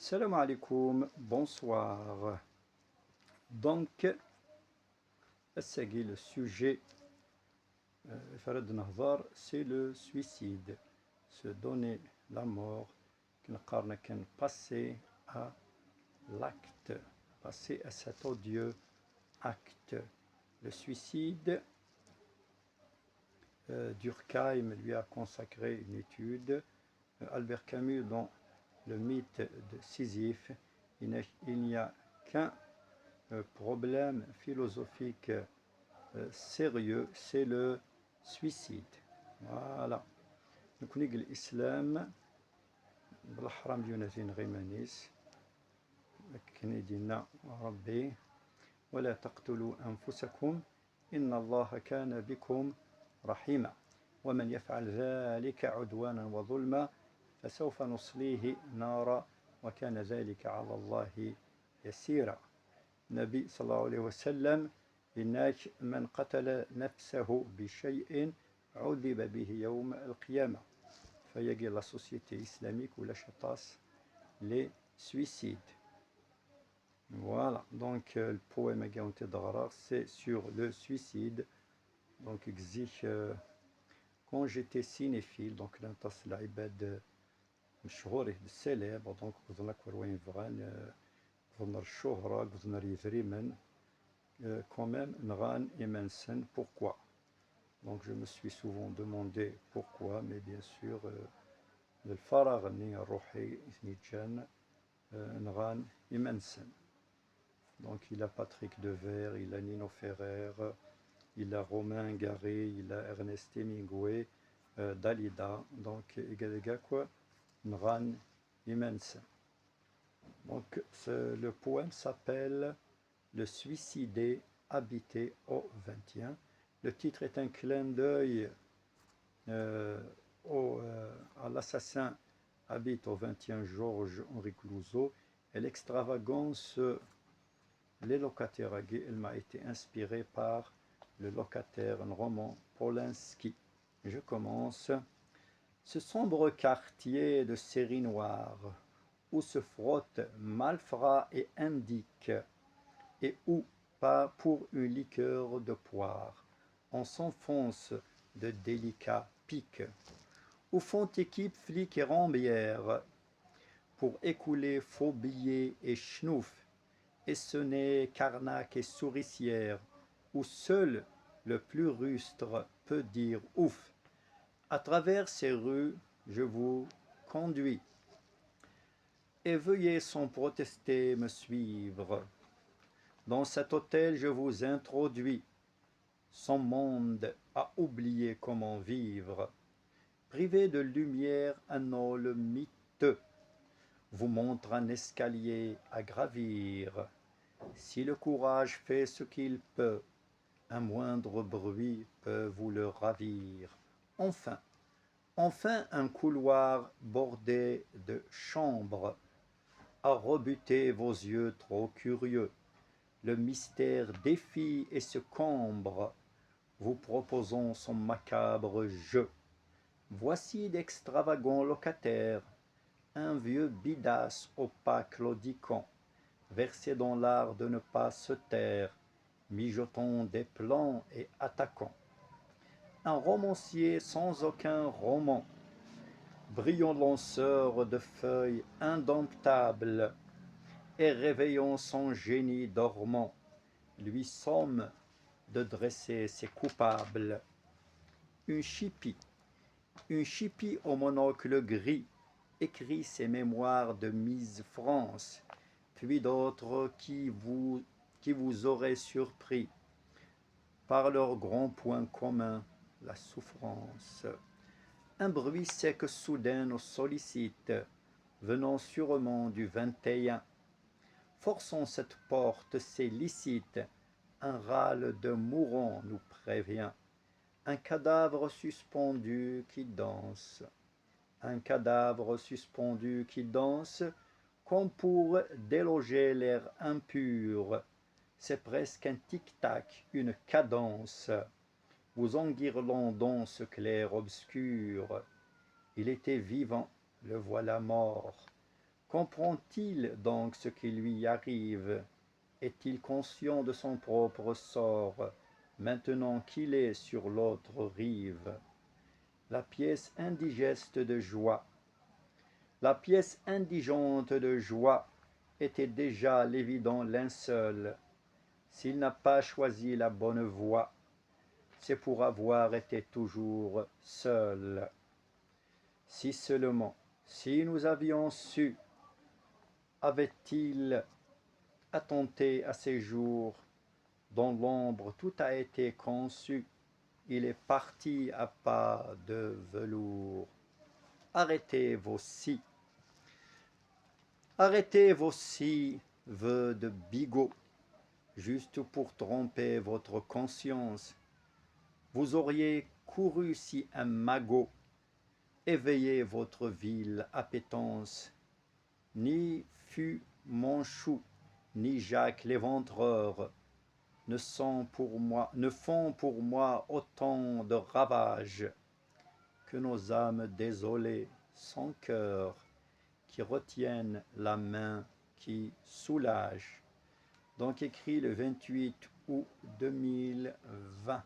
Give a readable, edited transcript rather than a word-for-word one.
Salam alaikum, bonsoir. Donc, le sujet, c'est le suicide, se donner la mort, passer à l'acte, passer à cet odieux acte. Le suicide, Durkheim lui a consacré une étude, Albert Camus dans le mythe de Sisyphe, il n'y a qu'un problème philosophique sérieux, c'est le suicide. Voilà. Donc, l'islam, بالحرام ديونا فين غيمانيس كان يدينا ربي ولا تقتلوا أنفسكم إن الله كان بكم رحيما ومن يفعل ذلك عدوانا وظلما فسوف نصليه نارا وكان ذلك على الله يسيرا. النبي صلى الله عليه وسلم إنك من قتل نفسه بشيء عذب به يوم القيامة. فيجي la société islamique où la chasse les suicides. Voilà, donc le poème c'est sur le suicide. Donc quand j'étais cinéphile, donc l'antas l'ibad مشهور célèbre, donc vous en avez قلنا الشهرة قلنا يثريمن quand même نغان إمنسن. Pourquoi? Donc je me suis souvent demandé pourquoi, mais bien sûr الفراغ الروحي نيتشان نغان إمنسن. Donc il a Patrick Devers, il a Nino Ferrer, il a Romain Gary, il a Ernest Hemingway, Dalida, donc également quoi نغان إمنسن. Donc le poème s'appelle Le suicidé habité au 21. Le titre est un clin d'œil à l'assassin habite au 21 Georges-Henri Clouzot, et l'extravagance Les locataires gays, elle m'a été inspirée par Le locataire, un roman Polanski. Je commence. Ce sombre quartier de série noire où se frottent malfrats et indiques, et où, pas pour une liqueur de poire, on s'enfonce de délicats pics, où font équipe flics et rambières pour écouler faux billets et schnouf, et ce n'est qu'arnaque et souricière, où seul le plus rustre peut dire ouf. À travers ces rues, je vous conduis, et veuillez sans protester me suivre. Dans cet hôtel, je vous introduis. Son monde a oublié comment vivre. Privé de lumière, un hall miteux vous montre un escalier à gravir. Si le courage fait ce qu'il peut, un moindre bruit peut vous le ravir. Enfin un couloir bordé de chambres a rebuté vos yeux trop curieux. Le mystère défie et se cambre, vous proposons son macabre jeu. Voici d'extravagants locataires, un vieux bidasse opaque claudiquant, versé dans l'art de ne pas se taire, mijotant des plans et attaquant. Un romancier sans aucun roman, brillant lanceur de feuilles indomptables, et réveillant son génie dormant, lui somme de dresser ses coupables. Une chipie au monocle gris écrit ses mémoires de Mise France, puis d'autres qui vous auraient surpris par leur grand point commun, la souffrance. Un bruit sec soudain nous sollicite, venant sûrement du 21. Forçons cette porte, c'est licite, un râle de mourant nous prévient. Un cadavre suspendu qui danse. Un cadavre suspendu qui danse, comme pour déloger l'air impur. C'est presque un tic-tac, une cadence. Vous enguirlandons ce clair obscur. Il était vivant, le voilà mort. Comprend-il donc ce qui lui arrive? Est-il conscient de son propre sort, maintenant qu'il est sur l'autre rive? La pièce indigeste de joie. La pièce indigente de joie était déjà l'évident linceul. S'il n'a pas choisi la bonne voie, c'est pour avoir été toujours seul. Si seulement, si nous avions su, avait-il attenté à ces jours, dans l'ombre tout a été conçu, il est parti à pas de velours. Arrêtez vos si. Arrêtez vos si, vœux de bigot, juste pour tromper votre conscience. Vous auriez couru si un magot éveillait votre vile appétence. Ni Fu Manchou, ni Jacques l'Éventreur ne font pour moi autant de ravages que nos âmes désolées, sans cœur, qui retiennent la main qui soulage. Donc écrit le 28 août 2020.